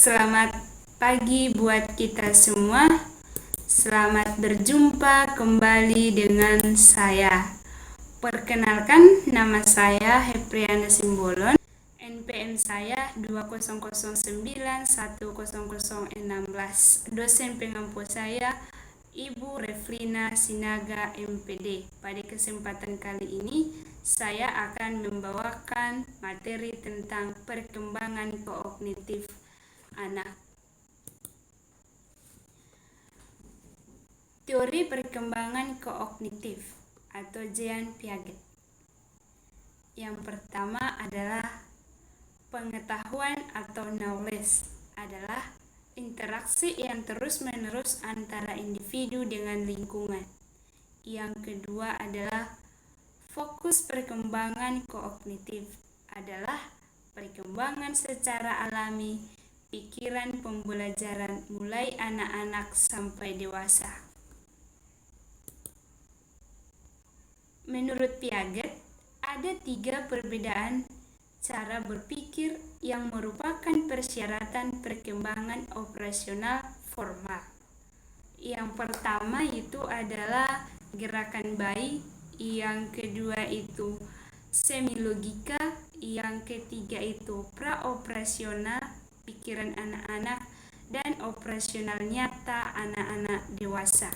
Selamat pagi buat kita semua. Selamat berjumpa kembali dengan saya. Perkenalkan, nama saya Hepriana Simbolon. NPM saya 20091016. Dosen pengampu saya Ibu Reflina Sinaga MPD. Pada kesempatan kali ini saya akan membawakan materi tentang perkembangan kognitif anak. Teori perkembangan kognitif atau Jean Piaget. Yang pertama adalah pengetahuan atau knowledge adalah interaksi yang terus-menerus antara individu dengan lingkungan. Yang kedua adalah fokus perkembangan kognitif adalah perkembangan secara alami pikiran pembelajaran mulai anak-anak sampai dewasa. Menurut Piaget, ada 3 perbedaan cara berpikir yang merupakan persyaratan perkembangan operasional formal. Yang pertama itu adalah gerakan bayi, yang kedua itu semilogika, yang ketiga itu praoperasional pikiran anak-anak, dan operasional nyata anak-anak dewasa.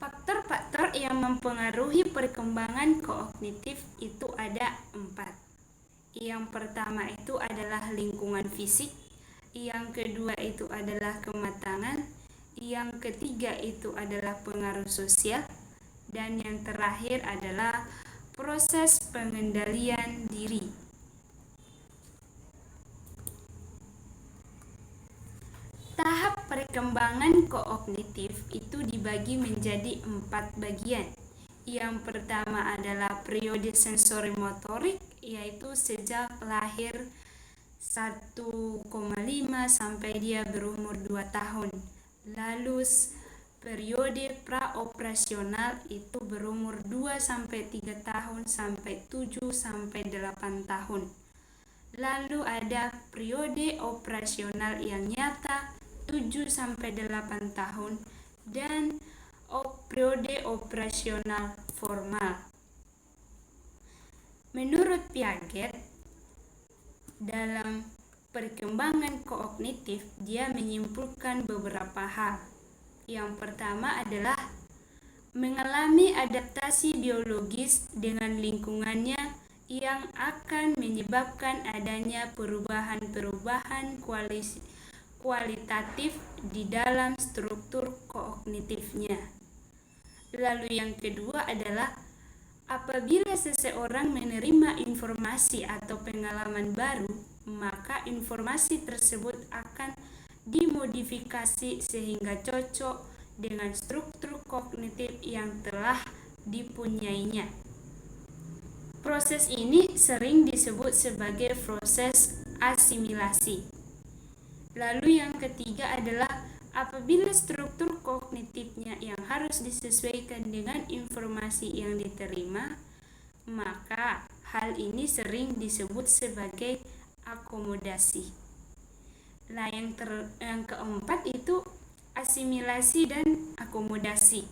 Faktor-faktor yang mempengaruhi perkembangan kognitif itu ada 4. Yang pertama itu adalah lingkungan fisik, yang kedua itu adalah kematangan, yang ketiga itu adalah pengaruh sosial, dan yang terakhir adalah proses pengendalian diri. Tahap perkembangan kognitif itu dibagi menjadi 4 bagian. Yang pertama adalah periode sensori motorik, yaitu sejak lahir 1,5 sampai dia berumur 2 tahun. Lalu periode praoperasional itu berumur 2 sampai 3 tahun sampai 7 sampai 8 tahun. Lalu ada periode operasional yang nyata 7 sampai 8 tahun dan periode operasional formal. Menurut Piaget, dalam perkembangan kognitif dia menyimpulkan beberapa hal. Yang pertama adalah mengalami adaptasi biologis dengan lingkungannya yang akan menyebabkan adanya perubahan-perubahan kualitatif di dalam struktur kognitifnya. Lalu yang kedua adalah apabila seseorang menerima informasi atau pengalaman baru, maka informasi tersebut akan dimodifikasi sehingga cocok dengan struktur kognitif yang telah dipunyainya. Proses ini sering disebut sebagai proses asimilasi. Lalu yang ketiga adalah apabila struktur kognitifnya yang harus disesuaikan dengan informasi yang diterima, maka hal ini sering disebut sebagai akomodasi. Nah, yang keempat itu asimilasi dan akomodasi.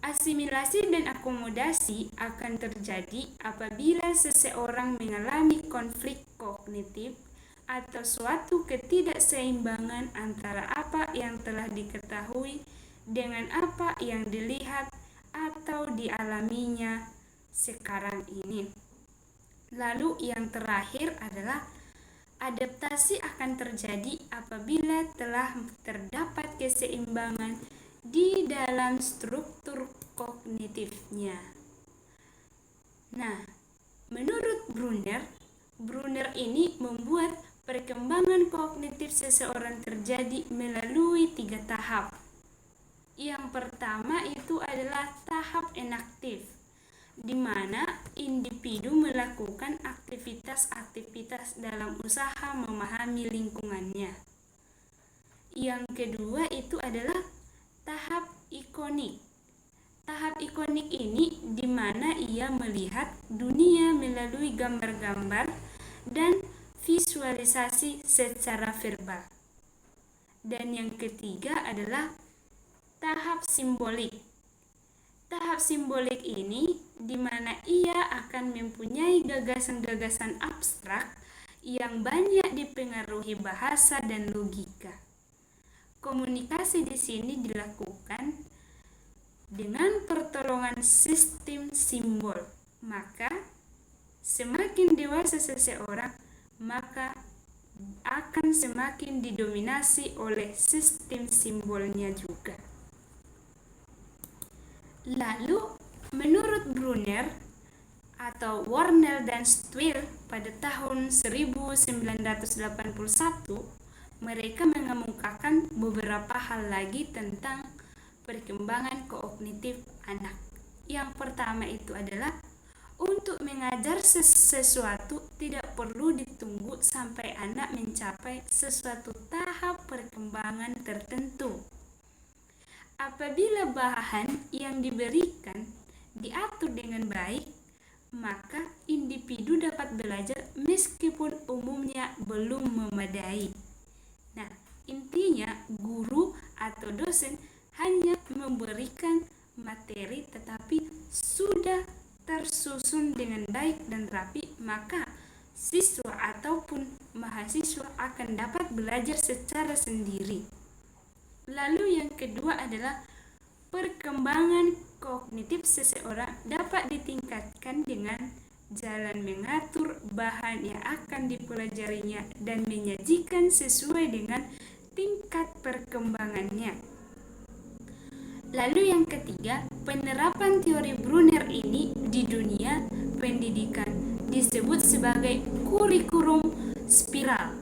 Asimilasi dan akomodasi akan terjadi apabila seseorang mengalami konflik kognitif atau suatu ketidakseimbangan antara apa yang telah diketahui dengan apa yang dilihat atau dialaminya sekarang ini. Lalu yang terakhir adalah adaptasi akan terjadi apabila telah terdapat keseimbangan di dalam struktur kognitifnya. Nah, menurut Brunner ini membuat perkembangan kognitif seseorang terjadi melalui 3 tahap. Yang pertama itu adalah tahap enaktif, di mana individu melakukan aktivitas-aktivitas dalam usaha memahami lingkungannya. Yang kedua itu adalah tahap ikonik. Tahap ikonik ini di mana ia melihat dunia melalui gambar-gambar dan visualisasi secara verbal. Dan yang ketiga adalah tahap simbolik. Tahap simbolik ini di mana ia akan mempunyai gagasan-gagasan abstrak yang banyak dipengaruhi bahasa dan logika. Komunikasi di sini dilakukan dengan pertolongan sistem simbol. Maka semakin dewasa seseorang, maka akan semakin didominasi oleh sistem simbolnya juga. Lalu, menurut Brunner atau Warnell dan Stwell pada tahun 1981, mereka mengemukakan beberapa hal lagi tentang perkembangan kognitif anak. Yang pertama itu adalah untuk mengajar sesuatu tidak perlu ditunggu sampai anak mencapai sesuatu tahap perkembangan tertentu. Apabila bahan yang diberikan diatur dengan baik, maka individu dapat belajar meskipun umumnya belum memadai. Nah, intinya guru atau dosen hanya memberikan materi tetapi sudah tersusun dengan baik dan rapi, maka siswa ataupun mahasiswa akan dapat belajar secara sendiri. Lalu yang kedua adalah perkembangan kognitif seseorang dapat ditingkatkan dengan jalan mengatur bahan yang akan dipelajarinya dan menyajikan sesuai dengan tingkat perkembangannya. Lalu yang ketiga, penerapan teori Brunner ini di dunia pendidikan disebut sebagai kurikulum spiral,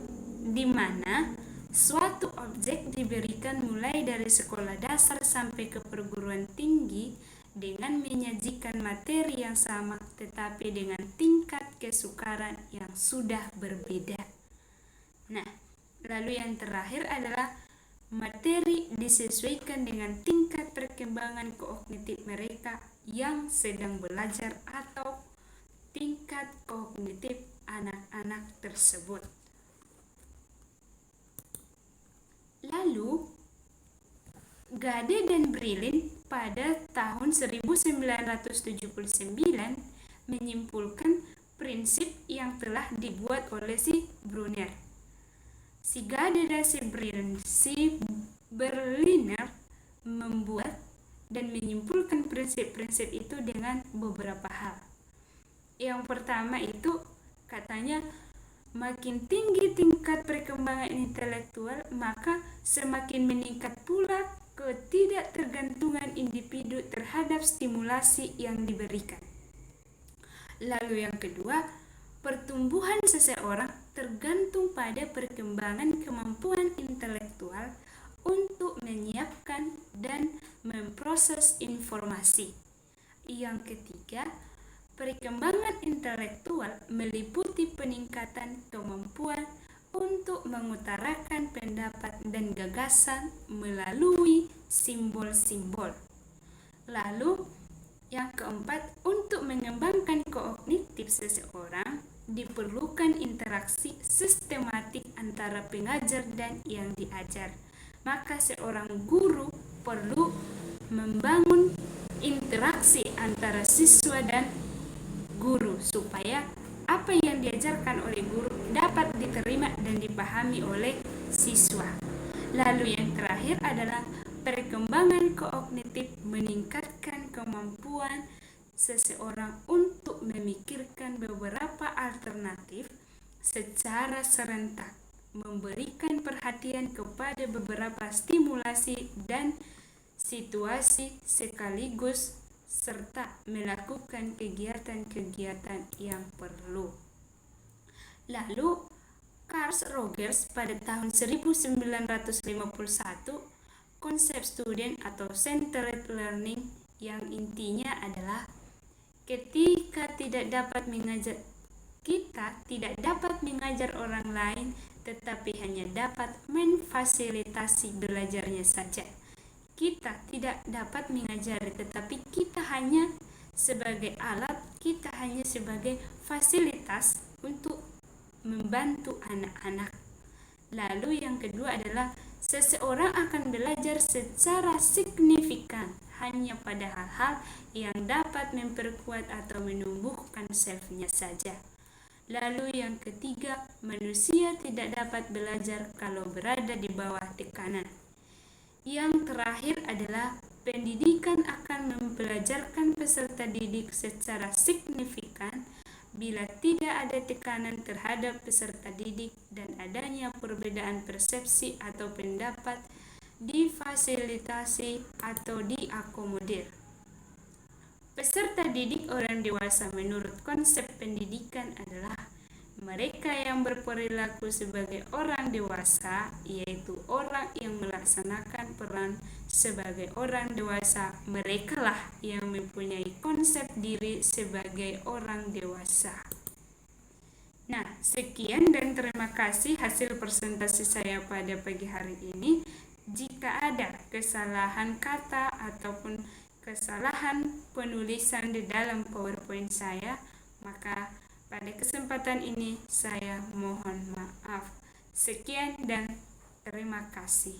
di mana suatu objek diberikan mulai dari sekolah dasar sampai ke perguruan tinggi dengan menyajikan materi yang sama tetapi dengan tingkat kesukaran yang sudah berbeda. Nah, lalu yang terakhir adalah materi disesuaikan dengan tingkat perkembangan kognitif mereka yang sedang belajar atau tingkat kognitif anak-anak tersebut. Lalu, Gade dan Brilin pada tahun 1979 menyimpulkan prinsip yang telah dibuat oleh si Brunner. Si Gade dan si Berliner membuat dan menyimpulkan prinsip-prinsip itu dengan beberapa hal. Yang pertama itu katanya makin tinggi tingkat perkembangan intelektual, maka semakin meningkat pula ketidaktergantungan individu terhadap stimulasi yang diberikan. Lalu yang kedua, pertumbuhan seseorang tergantung pada perkembangan kemampuan intelektual untuk menyiapkan dan memproses informasi. Yang ketiga, perkembangan intelektual meliputi peningkatan kemampuan untuk mengutarakan pendapat dan gagasan melalui simbol-simbol. Lalu, yang keempat, untuk mengembangkan kognitif seseorang diperlukan interaksi sistematik antara pengajar dan yang diajar. Maka seorang guru perlu membangun interaksi antara siswa dan guru supaya apa yang diajarkan oleh guru dapat diterima dan dipahami oleh siswa. Lalu yang terakhir adalah perkembangan kognitif meningkatkan kemampuan seseorang untuk memikirkan beberapa alternatif secara serentak, memberikan perhatian kepada beberapa stimulasi dan situasi sekaligus, serta melakukan kegiatan-kegiatan yang perlu. Lalu, Carl Rogers pada tahun 1951 konsep student atau centered learning yang intinya adalah kita tidak dapat mengajar orang lain, tetapi hanya dapat memfasilitasi belajarnya saja. Kita tidak dapat mengajari, tetapi kita hanya sebagai alat, kita hanya sebagai fasilitas untuk membantu anak-anak. Lalu yang kedua adalah seseorang akan belajar secara signifikan hanya pada hal-hal yang dapat memperkuat atau menumbuhkan self-nya saja. Lalu yang ketiga, manusia tidak dapat belajar kalau berada di bawah tekanan. Yang terakhir adalah pendidikan akan mempelajarkan peserta didik secara signifikan bila tidak ada tekanan terhadap peserta didik dan adanya perbedaan persepsi atau pendapat difasilitasi atau diakomodir. Peserta didik orang dewasa menurut konsep pendidikan adalah mereka yang berperilaku sebagai orang dewasa, yaitu orang yang melaksanakan peran sebagai orang dewasa. Merekalah yang mempunyai konsep diri sebagai orang dewasa. Nah, sekian dan terima kasih hasil presentasi saya pada pagi hari ini. Jika ada kesalahan kata ataupun kesalahan penulisan di dalam PowerPoint saya, maka pada kesempatan ini saya mohon maaf. Sekian dan terima kasih.